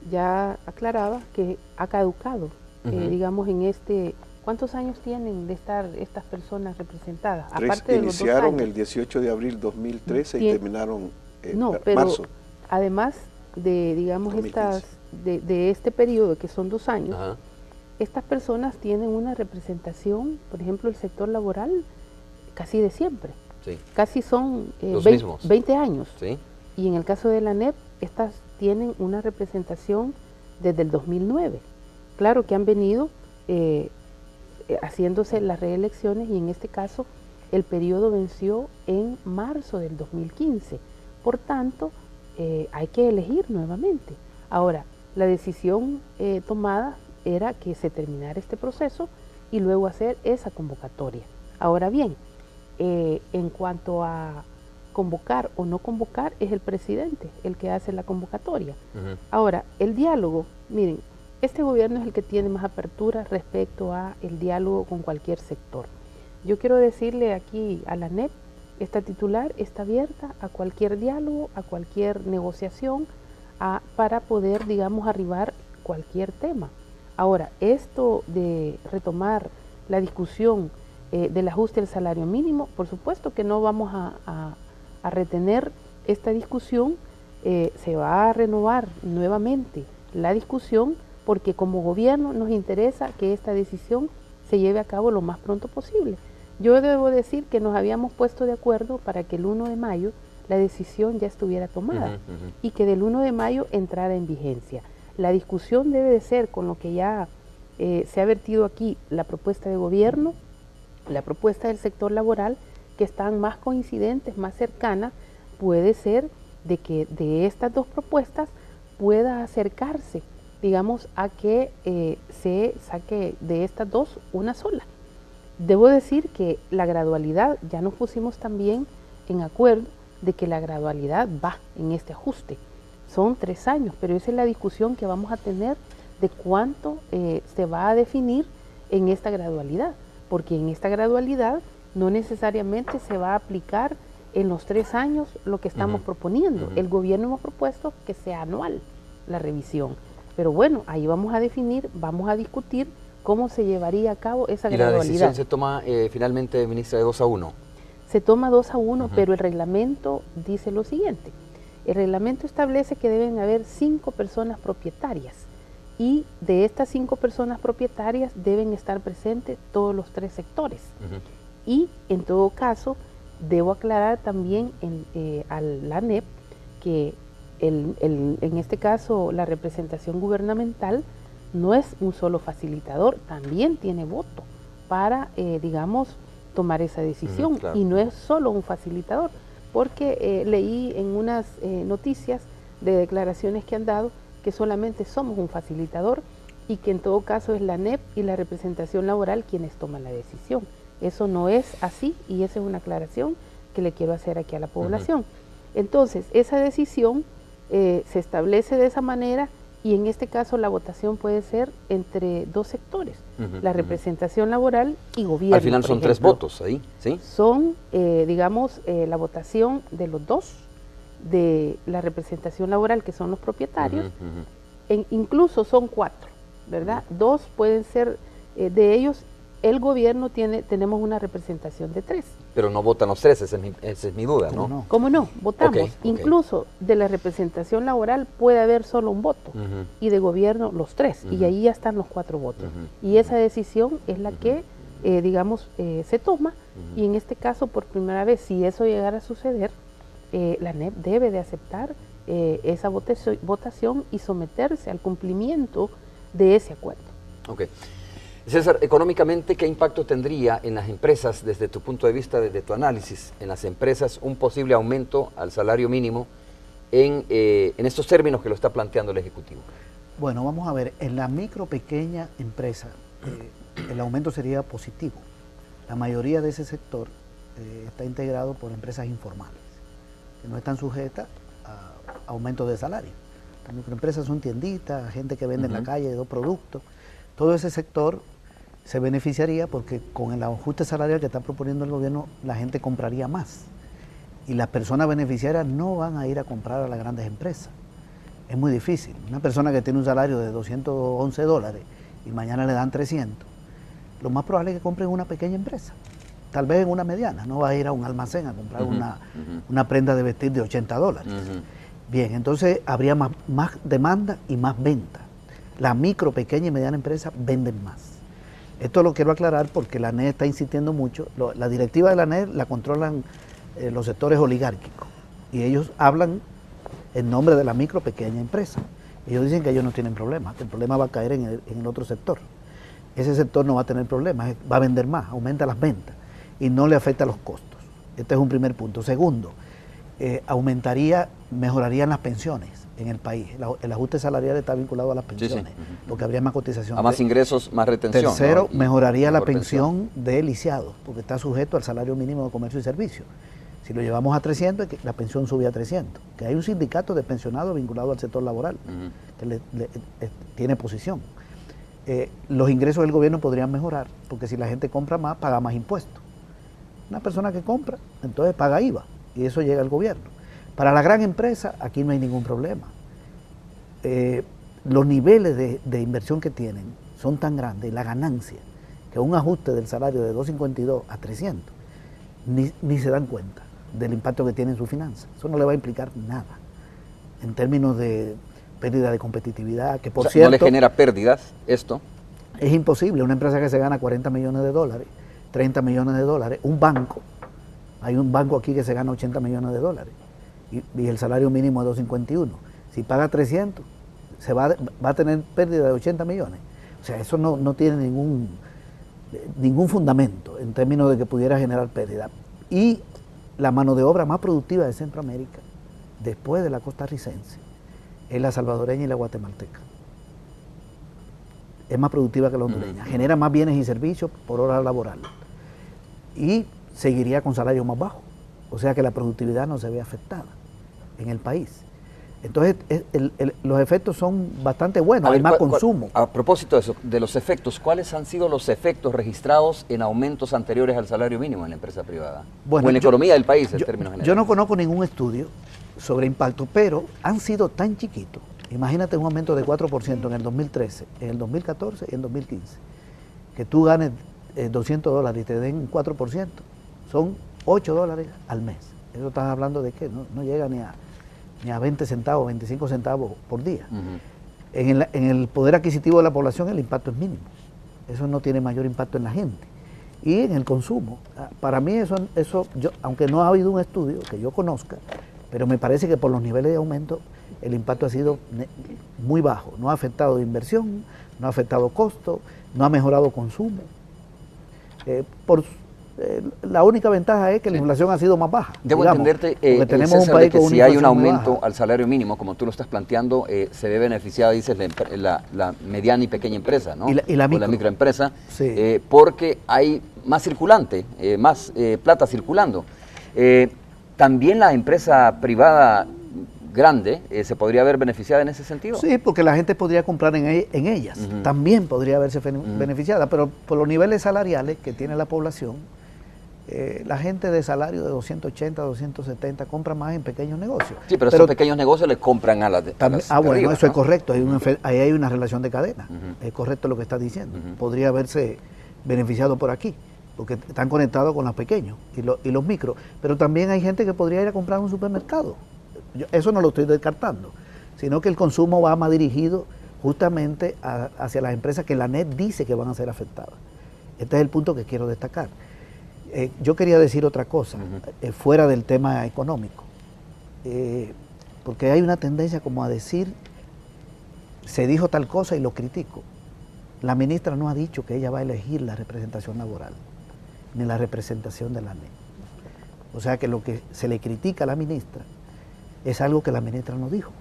ya aclaraba que ha caducado, digamos, en este... ¿Cuántos años tienen de estar estas personas representadas? Aparte de los 2 años. Iniciaron el 18 de abril 2013 y terminaron en marzo. Además de, digamos, de este periodo, que son 2 años, estas personas tienen una representación, por ejemplo, el sector laboral, casi de siempre. Sí. Casi son 20 años. Sí. Y en el caso de la ANEP, estas tienen una representación desde el 2009. Claro que han venido haciéndose las reelecciones, y en este caso el periodo venció en marzo del 2015. Por tanto, hay que elegir nuevamente. Ahora, la decisión tomada era que se terminara este proceso y luego hacer esa convocatoria. Ahora bien, en cuanto a convocar o no convocar, es el presidente el que hace la convocatoria. Ahora, el diálogo, miren, este gobierno es el que tiene más apertura respecto a el diálogo con cualquier sector. Yo quiero decirle aquí a la ANEP, esta titular está abierta a cualquier diálogo, a cualquier negociación, para poder, digamos, arribar cualquier tema. Ahora, esto de retomar la discusión del ajuste del salario mínimo, por supuesto que no vamos a retener esta discusión, se va a renovar nuevamente la discusión, porque como gobierno nos interesa que esta decisión se lleve a cabo lo más pronto posible. Yo debo decir que nos habíamos puesto de acuerdo para que el 1 de mayo la decisión ya estuviera tomada y que del 1 de mayo entrara en vigencia. La discusión debe de ser con lo que ya se ha vertido aquí, la propuesta de gobierno, la propuesta del sector laboral, que están más coincidentes, más cercanas. Puede ser de que de estas dos propuestas pueda acercarse, digamos, a que se saque de estas dos una sola. Debo decir que la gradualidad, ya nos pusimos también en acuerdo de que la gradualidad va en este ajuste. Son 3 años, pero esa es la discusión que vamos a tener de cuánto se va a definir en esta gradualidad. porque en esta gradualidad no necesariamente se va a aplicar en los 3 años lo que estamos proponiendo. El gobierno hemos propuesto que sea anual la revisión, pero bueno, ahí vamos a definir, vamos a discutir cómo se llevaría a cabo esa gradualidad. ¿Y la decisión se toma finalmente, ministra, de 2-1? Se toma 2-1, pero el reglamento dice lo siguiente. El reglamento establece que deben haber 5 personas propietarias y de estas 5 personas propietarias deben estar presentes todos los 3 sectores. Y en todo caso, debo aclarar también a la ANEP que en este caso la representación gubernamental no es un solo facilitador, también tiene voto para, digamos, tomar esa decisión. Claro. Y no es solo un facilitador, porque leí en unas noticias de declaraciones que han dado que solamente somos un facilitador y que en todo caso es la ANEP y la representación laboral quienes toman la decisión. Eso no es así y esa es una aclaración que le quiero hacer aquí a la población. Entonces, esa decisión se establece de esa manera y en este caso la votación puede ser entre 2 sectores, la representación laboral y gobierno. Al final son 3 votos ahí, ¿sí? Son, digamos, la votación de los 2, de la representación laboral, que son los propietarios, incluso son 4, ¿verdad? 2 pueden ser de ellos. El gobierno tenemos una representación de 3. Pero no votan los 3, esa es mi duda, ¿no? ¿Cómo no? Votamos. Okay. Incluso de la representación laboral puede haber solo un voto y de gobierno los 3 y ahí ya están los 4 votos. Y esa decisión es la que, digamos, se toma y en este caso por primera vez, si eso llegara a suceder, la ANEP debe de aceptar esa votación y someterse al cumplimiento de ese acuerdo. Ok. César, económicamente, ¿qué impacto tendría en las empresas, desde tu punto de vista, desde tu análisis, en las empresas, un posible aumento al salario mínimo en estos términos que lo está planteando el Ejecutivo? Bueno, vamos a ver, en la micro, pequeña empresa, el aumento sería positivo. La mayoría de ese sector está integrado por empresas informales, que no están sujetas a aumento de salario. Las microempresas son tienditas, gente que vende en la calle 2 productos. Todo ese sector se beneficiaría porque con el ajuste salarial que está proponiendo el gobierno, la gente compraría más. Y las personas beneficiarias no van a ir a comprar a las grandes empresas. Es muy difícil. Una persona que tiene un salario de $211 y mañana le dan 300, lo más probable es que compre en una pequeña empresa. Tal vez en una mediana. No va a ir a un almacén a comprar una prenda de vestir de $80. Bien, entonces habría más demanda y más venta. La micro, pequeña y mediana empresa venden más. Esto lo quiero aclarar porque la ANEP está insistiendo mucho. La directiva de la ANEP la controlan los sectores oligárquicos y ellos hablan en nombre de la micro, pequeña empresa. Ellos dicen que ellos no tienen problemas, que el problema va a caer en el otro sector. Ese sector no va a tener problemas, va a vender más, aumenta las ventas y no le afecta los costos. Este es un primer punto. Segundo, mejorarían las pensiones en el país. El ajuste salarial está vinculado a las pensiones, porque habría más cotización. A más ingresos, más retención. Tercero, ¿no? mejoraría la pensión de lisiados, porque está sujeto al salario mínimo de comercio y servicio. Si lo llevamos a 300, la pensión sube a 300. Que hay un sindicato de pensionados vinculado al sector laboral, que tiene posición. Los ingresos del gobierno podrían mejorar, porque si la gente compra más, paga más impuestos. Una persona que compra, entonces paga IVA, y eso llega al gobierno. Para la gran empresa, aquí no hay ningún problema. Los niveles de inversión que tienen son tan grandes, y la ganancia, que un ajuste del salario de 252 a 300, ni se dan cuenta del impacto que tiene en su finanza. Eso no le va a implicar nada, en términos de pérdida de competitividad, que por cierto... ¿No le genera pérdidas esto? Es imposible. Una empresa que se gana $40 millones, $30 millones, un banco, hay un banco aquí que se gana $80 millones, y el salario mínimo es 251. Si paga 300, va a tener pérdida de 80 millones. O sea, eso no tiene ningún fundamento en términos de que pudiera generar pérdida. Y la mano de obra más productiva de Centroamérica, después de la costarricense, es la salvadoreña y la guatemalteca. Es más productiva que la hondureña, genera más bienes y servicios por hora laboral. Y seguiría con salarios más bajos. O sea que la productividad no se ve afectada en el país. Entonces, los efectos son bastante buenos, A hay ver, más consumo. A propósito de eso, de los efectos, ¿cuáles han sido los efectos registrados en aumentos anteriores al salario mínimo en la empresa privada? Bueno, o en la economía del país, en yo, términos generales. yo no conozco ningún estudio sobre impacto, pero han sido tan chiquitos. Imagínate un aumento de 4% en el 2013, en el 2014 y en el 2015. Que tú ganes $200 y te den un 4%, son $8 al mes. Eso estás hablando de que no llega ni a 20 centavos, 25 centavos por día. En el poder adquisitivo de la población el impacto es mínimo. Eso no tiene mayor impacto en la gente. Y en el consumo. Para mí aunque no ha habido un estudio que yo conozca, pero me parece que por los niveles de aumento el impacto ha sido muy bajo. No ha afectado inversión, no ha afectado costo, no ha mejorado consumo. La única ventaja es que la inflación ha sido más baja. Debo entenderte, tenemos César, un país que si hay un inflación muy aumento baja. al salario mínimo, como tú lo estás planteando, se ve beneficiada, dices, la mediana y pequeña empresa, ¿no? Y la O la microempresa, Sí. porque hay más circulante, más plata circulando. También la empresa privada grande se podría haber beneficiada en ese sentido. Sí, porque la gente podría comprar en ellas. También podría haberse beneficiada, pero por los niveles salariales que tiene la población, la gente de salario de 280, 270 compra más en pequeños negocios. Sí, pero esos pequeños negocios le compran a las de bueno, arriba, eso ¿no? es correcto, ahí hay una relación de cadena. Es correcto lo que estás diciendo. Podría haberse beneficiado por aquí, porque están conectados con los pequeños y los micros. Pero también hay gente que podría ir a comprar a un supermercado. Eso no lo estoy descartando, sino que el consumo va más dirigido justamente hacia las empresas que la NET dice que van a ser afectadas. Este es el punto que quiero destacar. Yo quería decir otra cosa, fuera del tema económico, porque hay una tendencia como a decir, se dijo tal cosa y lo critico. La ministra no ha dicho que ella va a elegir la representación laboral, ni la representación de la NET. O sea que lo que se le critica a la ministra es algo que la ministra no dijo.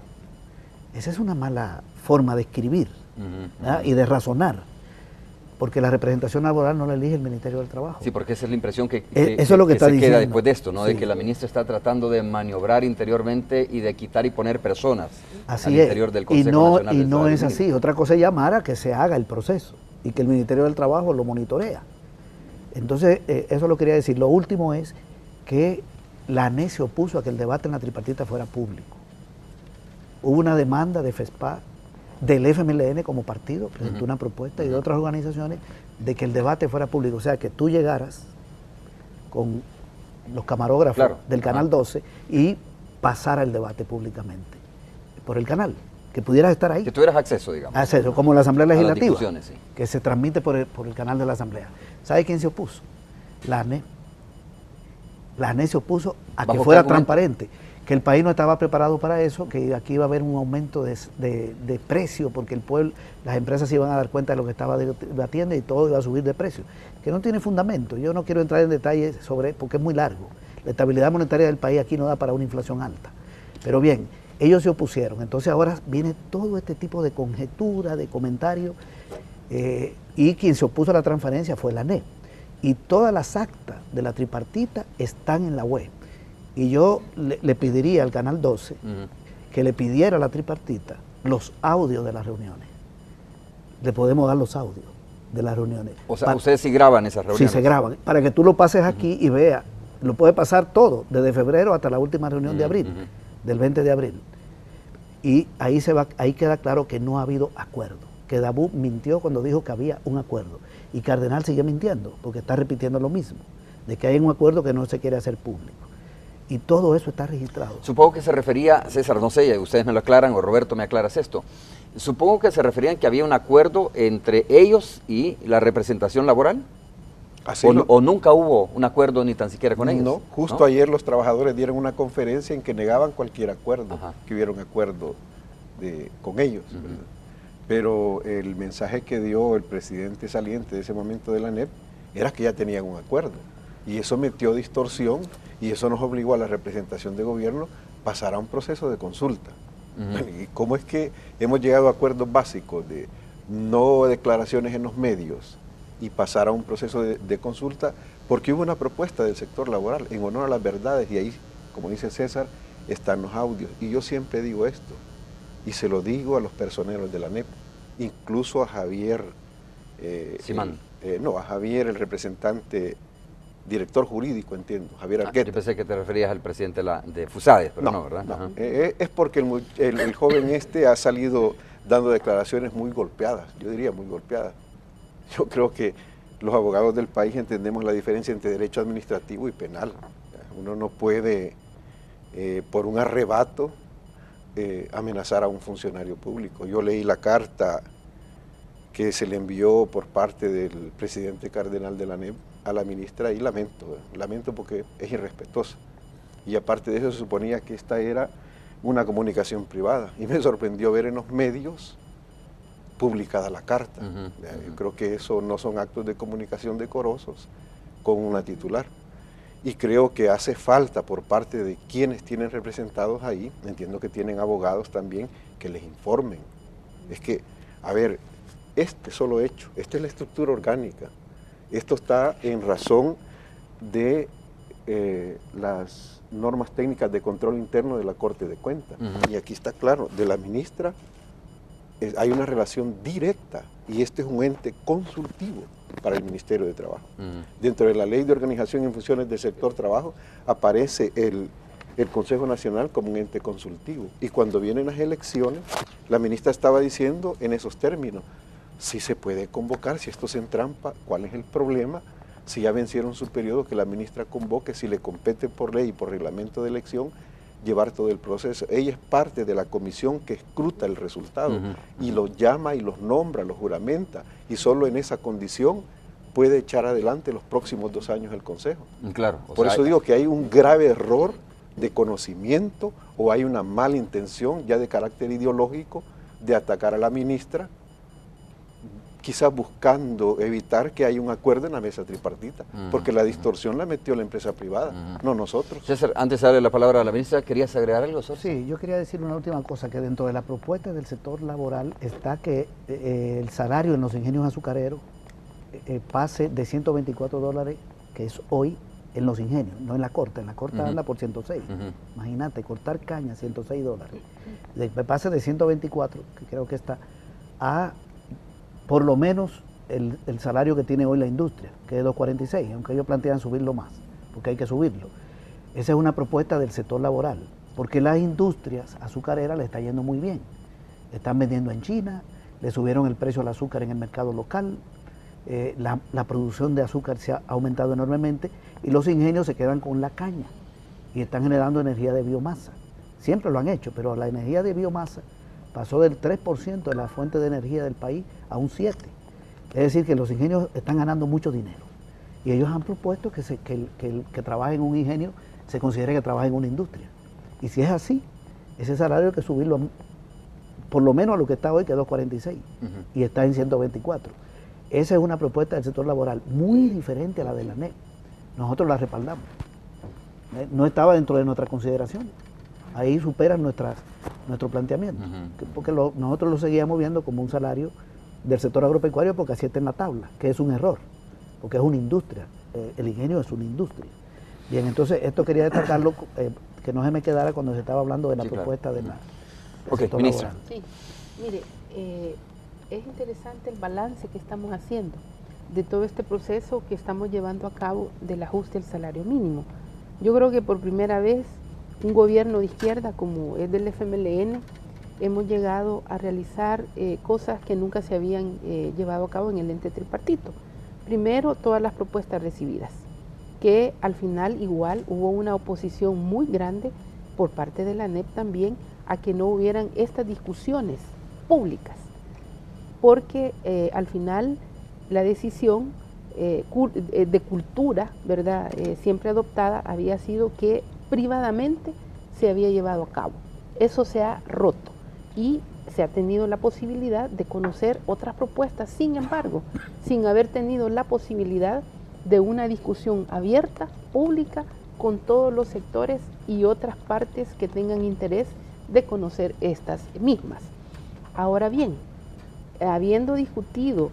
Esa es una mala forma de escribir y de razonar, porque la representación laboral no la elige el Ministerio del Trabajo. Sí, porque esa es la impresión que eso es lo que está se queda diciendo. después de esto, ¿no? Sí. De que la ministra está tratando de maniobrar interiormente y de quitar y poner personas Así al es. interior del Consejo Nacional Y del no Salario es así. Mínimo. Otra cosa es llamar a que se haga el proceso y que el Ministerio del Trabajo lo monitorea. Entonces, eso lo quería decir. Lo último es que la ANES se opuso a que el debate en la tripartita fuera público. Hubo una demanda de FESPA, del FMLN como partido, presentó una propuesta y de otras organizaciones de que el debate fuera público. O sea, que tú llegaras con los camarógrafos del Canal 12 y pasara el debate públicamente por el canal, que pudieras estar ahí. Que tuvieras acceso, digamos. Acceso, como la Asamblea Legislativa, a las discusiones, sí. Que se transmite por el canal de la Asamblea. ¿Sabe quién se opuso? La ANES. La ANES se opuso a que fuera transparente, que el país no estaba preparado para eso, que aquí iba a haber un aumento de precio, porque el pueblo, las empresas se iban a dar cuenta de lo que estaba debatiendo y todo iba a subir de precio, que no tiene fundamento. Yo no quiero entrar en detalles sobre, porque es muy largo. La estabilidad monetaria del país aquí no da para una inflación alta. Pero bien, ellos se opusieron. Entonces ahora viene todo este tipo de conjetura, de comentarios, y quien se opuso a la transparencia fue la ANES. Y todas las actas de la tripartita están en la web. Y yo le pediría al Canal 12 que le pidiera a la tripartita los audios de las reuniones. Le podemos dar los audios de las reuniones. O sea, ustedes sí graban esas reuniones. Sí, se graban. Para que tú lo pases aquí y veas. Lo puede pasar todo, desde febrero hasta la última reunión de abril, del 20 de abril. Y ahí queda claro que no ha habido acuerdo. Que Dabú mintió cuando dijo que había un acuerdo. Y Cardenal sigue mintiendo, porque está repitiendo lo mismo, de que hay un acuerdo que no se quiere hacer público. Y todo eso está registrado. Supongo que se refería, César, no sé, ustedes me lo aclaran, o Roberto me aclaras esto. Supongo que se referían que había un acuerdo entre ellos y la representación laboral. O nunca hubo un acuerdo ni tan siquiera con ellos. No, justo ayer los trabajadores dieron una conferencia en que negaban cualquier acuerdo, que hubiera un acuerdo con ellos. Pero el mensaje que dio el presidente saliente de ese momento de la ANEP era que ya tenían un acuerdo. Y eso metió distorsión y eso nos obligó a la representación de gobierno a pasar a un proceso de consulta. ¿Y cómo es que hemos llegado a acuerdos básicos de no declaraciones en los medios y pasar a un proceso de consulta? Porque hubo una propuesta del sector laboral en honor a las verdades y ahí, como dice César, están los audios. Y yo siempre digo esto, y se lo digo a los personeros de la ANEP, incluso a Javier, Simán. A Javier, el representante, director jurídico, entiendo, Javier Argueta. Yo pensé que te referías al presidente de FUSADES, pero no, ¿verdad? No. Es porque el joven ha salido dando declaraciones muy golpeadas, yo diría muy golpeadas. Yo creo que los abogados del país entendemos la diferencia entre derecho administrativo y penal. Uno no puede, por un arrebato, amenazar a un funcionario público. Yo leí la carta que se le envió por parte del presidente cardenal de la ANEP a la ministra y lamento porque es irrespetuosa. Y aparte de eso se suponía que esta era una comunicación privada y me sorprendió ver en los medios publicada la carta. Yo creo que eso no son actos de comunicación decorosos con una titular. Y creo que hace falta por parte de quienes tienen representados ahí, entiendo que tienen abogados también, que les informen. Es que, a ver, este solo hecho, esta es la estructura orgánica, esto está en razón de las normas técnicas de control interno de la Corte de Cuentas. Y aquí está claro, de la ministra hay una relación directa y este es un ente consultivo para el Ministerio de Trabajo. Dentro de la Ley de Organización y Funciones del Sector Trabajo aparece el Consejo Nacional como un ente consultivo. Y cuando vienen las elecciones, la ministra estaba diciendo en esos términos, si se puede convocar, si esto se entrampa, ¿cuál es el problema? Si ya vencieron su periodo, que la ministra convoque, si le compete por ley y por reglamento de elección, llevar todo el proceso. Ella es parte de la comisión que escruta el resultado y los llama y los nombra, los juramenta, y solo en esa condición puede echar adelante los próximos 2 años el Consejo. Claro. Por eso digo que hay un grave error de conocimiento o hay una mala intención ya de carácter ideológico de atacar a la ministra, quizás buscando evitar que haya un acuerdo en la mesa tripartita, porque la distorsión la metió la empresa privada, no nosotros. César, antes de darle la palabra a la ministra, ¿querías agregar algo, Sor? Sí, yo quería decir una última cosa, que dentro de la propuesta del sector laboral está que el salario en los ingenios azucareros pase de $124, que es hoy, en los ingenios, no en la corta. En la corta anda por 106. Imagínate, cortar caña, $106. Pase de 124, que creo que está, a por lo menos el salario que tiene hoy la industria, que es 2.46, aunque ellos plantean subirlo más, porque hay que subirlo. Esa es una propuesta del sector laboral, porque las industrias azucareras le está yendo muy bien. Están vendiendo en China, le subieron el precio al azúcar en el mercado local, la producción de azúcar se ha aumentado enormemente y los ingenios se quedan con la caña y están generando energía de biomasa. Siempre lo han hecho, pero la energía de biomasa pasó del 3% de la fuente de energía del país a un 7%. Es decir, que los ingenios están ganando mucho dinero. Y ellos han propuesto que el que trabaje en un ingenio se considere que trabaja en una industria. Y si es así, ese salario hay que subirlo por lo menos a lo que está hoy, que es 2.46, y está en 124. Esa es una propuesta del sector laboral muy diferente a la de la ANEP. Nosotros la respaldamos. No estaba dentro de nuestras consideraciones. Ahí superan nuestro planteamiento, porque nosotros lo seguíamos viendo como un salario del sector agropecuario porque así está en la tabla, que es un error, porque es una industria, el ingenio es una industria. Bien, entonces esto quería destacarlo, que no se me quedara cuando se estaba hablando de la propuesta de la sector ministra. Laboral. Sí, mire, es interesante el balance que estamos haciendo de todo este proceso que estamos llevando a cabo del ajuste del salario mínimo. Yo creo que por primera vez un gobierno de izquierda como es del FMLN, hemos llegado a realizar cosas que nunca se habían llevado a cabo en el ente tripartito. Primero, todas las propuestas recibidas, que al final igual hubo una oposición muy grande por parte de la ANEP también a que no hubieran estas discusiones públicas, porque al final la decisión de cultura, ¿verdad? Siempre adoptada había sido que privadamente se había llevado a cabo. Eso se ha roto y se ha tenido la posibilidad de conocer otras propuestas, sin embargo, sin haber tenido la posibilidad de una discusión abierta, pública, con todos los sectores y otras partes que tengan interés de conocer estas mismas. Ahora bien, habiendo discutido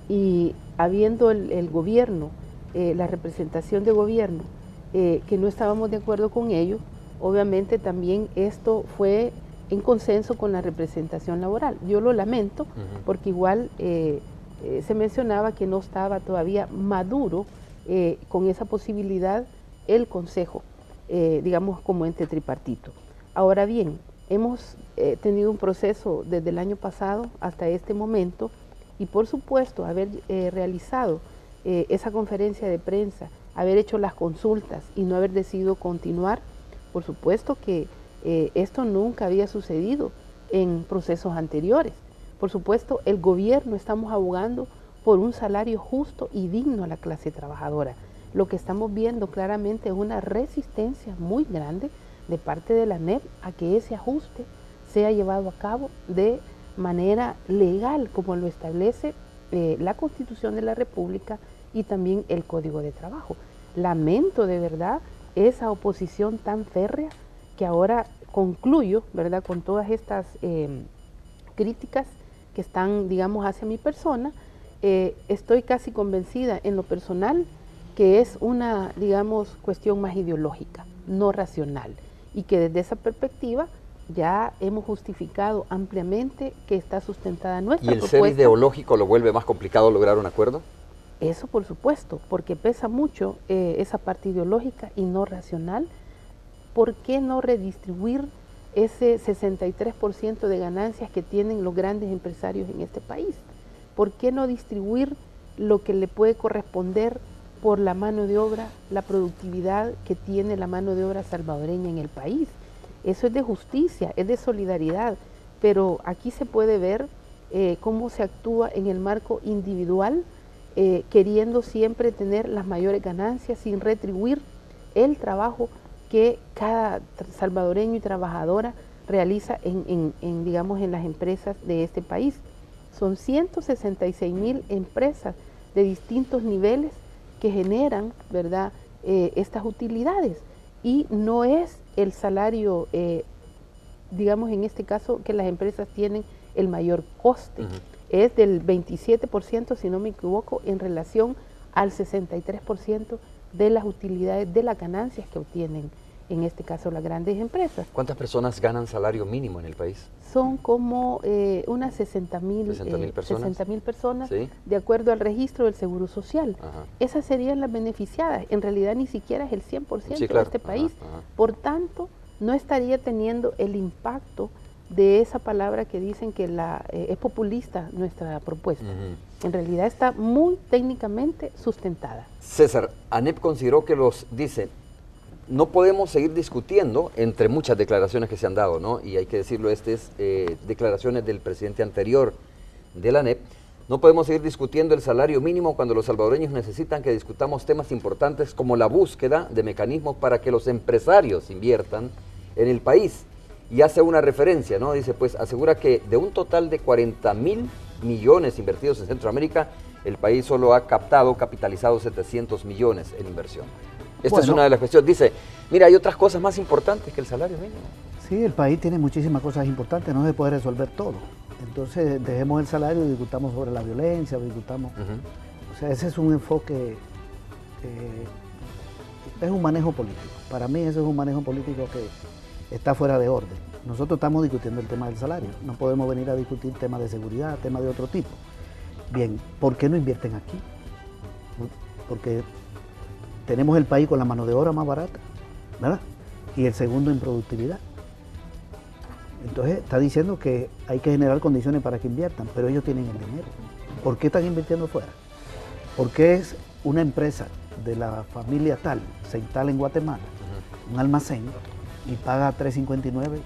y habiendo el gobierno, la representación de gobierno, que no estábamos de acuerdo con ello, obviamente también esto fue en consenso con la representación laboral. Yo lo lamento porque igual se mencionaba que no estaba todavía maduro con esa posibilidad el Consejo, digamos como ente tripartito. Ahora bien, hemos tenido un proceso desde el año pasado hasta este momento y por supuesto haber realizado esa conferencia de prensa, haber hecho las consultas y no haber decidido continuar, por supuesto que esto nunca había sucedido en procesos anteriores. Por supuesto, el gobierno estamos abogando por un salario justo y digno a la clase trabajadora. Lo que estamos viendo claramente es una resistencia muy grande de parte de la ANEP a que ese ajuste sea llevado a cabo de manera legal, como lo establece la Constitución de la República y también el Código de Trabajo. Lamento de verdad esa oposición tan férrea que ahora concluyo, ¿verdad?, con todas estas críticas que están, digamos, hacia mi persona. Estoy casi convencida en lo personal que es una, digamos, cuestión más ideológica, no racional, y que desde esa perspectiva ya hemos justificado ampliamente que está sustentada nuestra propuesta. ¿Y el ser ideológico lo vuelve más complicado lograr un acuerdo? Eso por supuesto, porque pesa mucho esa parte ideológica y no racional. ¿Por qué no redistribuir ese 63% de ganancias que tienen los grandes empresarios en este país? ¿Por qué no distribuir lo que le puede corresponder por la mano de obra, la productividad que tiene la mano de obra salvadoreña en el país? Eso es de justicia, es de solidaridad, pero aquí se puede ver cómo se actúa en el marco individual, queriendo siempre tener las mayores ganancias sin retribuir el trabajo que cada salvadoreño y trabajadora realiza digamos, en las empresas de este país. Son 166,000 empresas de distintos niveles que generan, ¿verdad?, estas utilidades, y no es el salario, digamos en este caso, que las empresas tienen el mayor coste, es del 27%, si no me equivoco, en relación al 63% de las utilidades, de las ganancias que obtienen, en este caso, las grandes empresas. ¿Cuántas personas ganan salario mínimo en el país? Son como unas 60,000 personas, ¿sí?, de acuerdo al registro del Seguro Social. Ajá. Esas serían las beneficiadas. En realidad ni siquiera es el 100% sí, claro, de este país. Ajá. Por tanto, no estaría teniendo el impacto de esa palabra que dicen que es populista nuestra propuesta. En realidad está muy técnicamente sustentada. César, ANEP consideró que no podemos seguir discutiendo, entre muchas declaraciones que se han dado, ¿no? Y hay que decirlo, declaraciones del presidente anterior de la ANEP, no podemos seguir discutiendo el salario mínimo cuando los salvadoreños necesitan que discutamos temas importantes como la búsqueda de mecanismos para que los empresarios inviertan en el país. Y hace una referencia, ¿no? Dice, pues asegura que de un total de 40,000 millones invertidos en Centroamérica, el país solo ha capitalizado 700 millones en inversión. Esta es una de las cuestiones. Dice, mira, hay otras cosas más importantes que el salario mínimo. Sí, el país tiene muchísimas cosas importantes, no se puede resolver todo. Entonces, dejemos el salario y discutamos sobre la violencia, discutamos. O sea, ese es un enfoque, es un manejo político. Para mí, ese es un manejo político que está fuera de orden. Nosotros estamos discutiendo el tema del salario, no podemos venir a discutir temas de seguridad, temas de otro tipo. Bien, ¿por qué no invierten aquí? Porque tenemos el país con la mano de obra más barata, ¿verdad? Y el segundo en productividad. Entonces está diciendo que hay que generar condiciones para que inviertan, pero ellos tienen el dinero. ¿Por qué están invirtiendo fuera? ¿Por qué es una empresa de la familia tal se instala en Guatemala, un almacén, y paga $3.59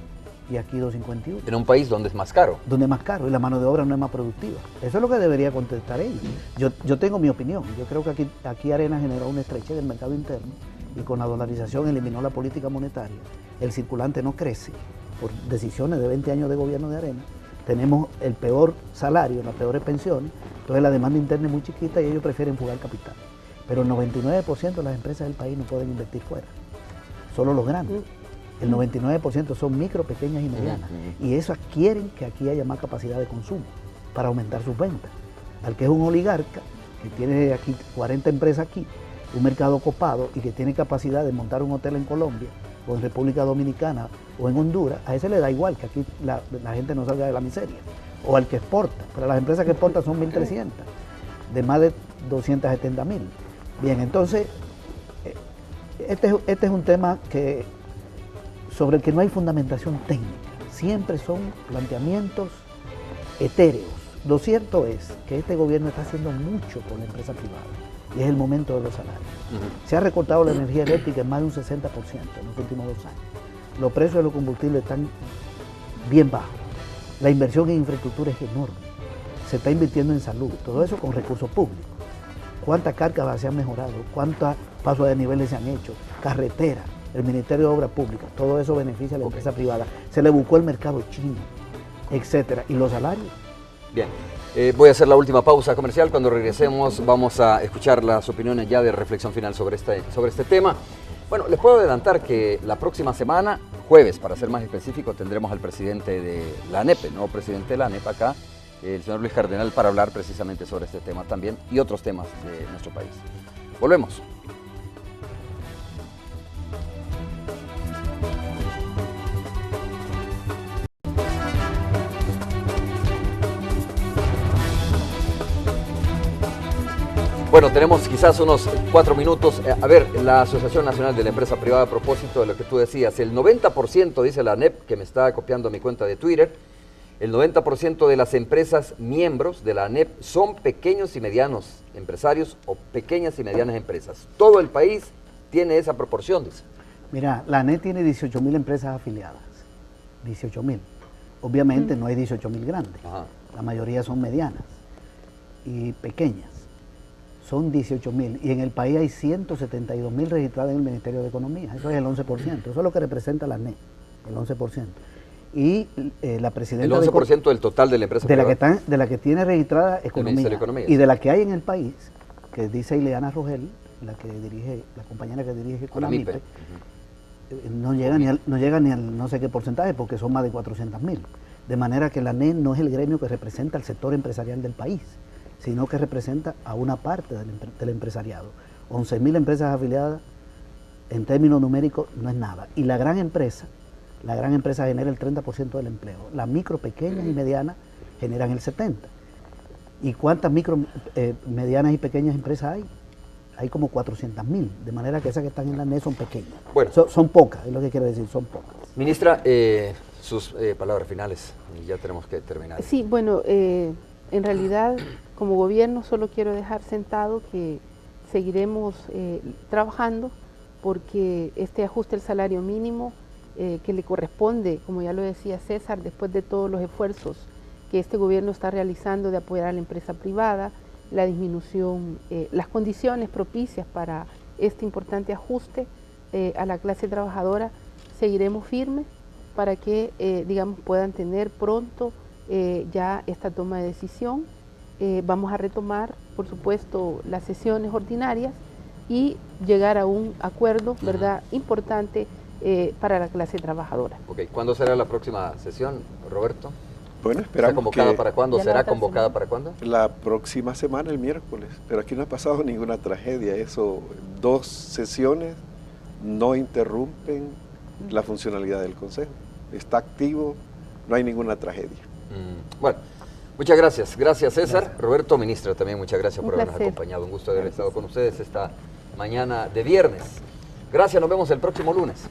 y aquí $2.51? En un país donde es más caro. Donde es más caro y la mano de obra no es más productiva. Eso es lo que debería contestar ellos. Yo tengo mi opinión. Yo creo que aquí Arena generó una estrechez del mercado interno y con la dolarización eliminó la política monetaria. El circulante no crece por decisiones de 20 años de gobierno de Arena. Tenemos el peor salario, las peores pensiones. Entonces la demanda interna es muy chiquita y ellos prefieren fugar capital. Pero el 99% de las empresas del país no pueden invertir fuera. Solo los grandes. El 99% son micro, pequeñas y medianas. Y esas quieren que aquí haya más capacidad de consumo para aumentar sus ventas. Al que es un oligarca, que tiene aquí 40 empresas aquí, un mercado copado y que tiene capacidad de montar un hotel en Colombia o en República Dominicana, o en Honduras, a ese le da igual que aquí la gente no salga de la miseria. O al que exporta, pero las empresas que exportan son 1.300, de más de 270.000. Bien, entonces, este es un tema sobre el que no hay fundamentación técnica. Siempre son planteamientos etéreos. Lo cierto es que este gobierno está haciendo mucho por la empresa privada y es el momento de los salarios. Se ha recortado la energía eléctrica en más de un 60% en los últimos 2 años. Los precios de los combustibles están bien bajos. La inversión en infraestructura es enorme. Se está invirtiendo en salud, todo eso con recursos públicos. ¿Cuántas cargas se han mejorado? ¿Cuántos pasos de niveles se han hecho? Carreteras, el Ministerio de Obras Públicas, todo eso beneficia a la empresa privada. Se le buscó el mercado chino, etcétera. ¿Y los salarios? Bien, voy a hacer la última pausa comercial. Cuando regresemos vamos a escuchar las opiniones ya de reflexión final sobre este tema. Bueno, les puedo adelantar que la próxima semana, jueves para ser más específico, tendremos al presidente de la ANEP, el nuevo presidente de la ANEP acá, el señor Luis Cardenal, para hablar precisamente sobre este tema también y otros temas de nuestro país. Volvemos. Bueno, tenemos quizás unos 4 minutos. A ver, la Asociación Nacional de la Empresa Privada, a propósito de lo que tú decías, el 90%, dice la ANEP, que me está copiando mi cuenta de Twitter, el 90% de las empresas miembros de la ANEP son pequeños y medianos empresarios o pequeñas y medianas empresas. Todo el país tiene esa proporción, dice. Mira, la ANEP tiene 18.000 empresas afiliadas, 18.000. Obviamente no hay 18.000 grandes, la mayoría son medianas y pequeñas. Son 18.000 y en el país hay 172.000 registradas en el Ministerio de Economía, eso es el 11%, eso es lo que representa la ANEP, el 11%. Y la presidenta... El 11% del total de la empresa privada. De la que tiene registrada Economía, y de la que hay en el país, que dice Ileana Rogel, la compañera que dirige Economipe, no llega ni al no sé qué porcentaje, porque son más de 400.000. De manera que la ANEP no es el gremio que representa al sector empresarial del país, sino que representa a una parte del empresariado. 11.000 empresas afiliadas, en términos numéricos, no es nada. Y la gran empresa genera el 30% del empleo. Las micro, pequeñas y medianas generan el 70%. ¿Y cuántas micro, medianas y pequeñas empresas hay? Hay como 400.000, de manera que esas que están en la ANEP son pequeñas. Bueno, son pocas, es lo que quiere decir, son pocas. Ministra, sus palabras finales, y ya tenemos que terminar. Sí, bueno, en realidad, como gobierno, solo quiero dejar sentado que seguiremos trabajando porque este ajuste al salario mínimo que le corresponde, como ya lo decía César, después de todos los esfuerzos que este gobierno está realizando de apoyar a la empresa privada, la disminución, las condiciones propicias para este importante ajuste a la clase trabajadora, seguiremos firmes para que, digamos, puedan tener pronto ya esta toma de decisión. Vamos a retomar, por supuesto, las sesiones ordinarias y llegar a un acuerdo, ¿verdad?, importante para la clase trabajadora. Ok, ¿cuándo será la próxima sesión, Roberto? Bueno, esperamos. ¿Será convocada para cuándo? ¿Será convocada para cuándo? La próxima semana, el miércoles. Pero aquí no ha pasado ninguna tragedia. 2 sesiones no interrumpen la funcionalidad del Consejo. Está activo, no hay ninguna tragedia. Bueno, muchas gracias. Gracias, César. Gracias. Roberto, ministra, también muchas gracias por habernos placer. acompañado. Un gusto haber estado con ustedes esta mañana de viernes. Gracias, nos vemos el próximo lunes.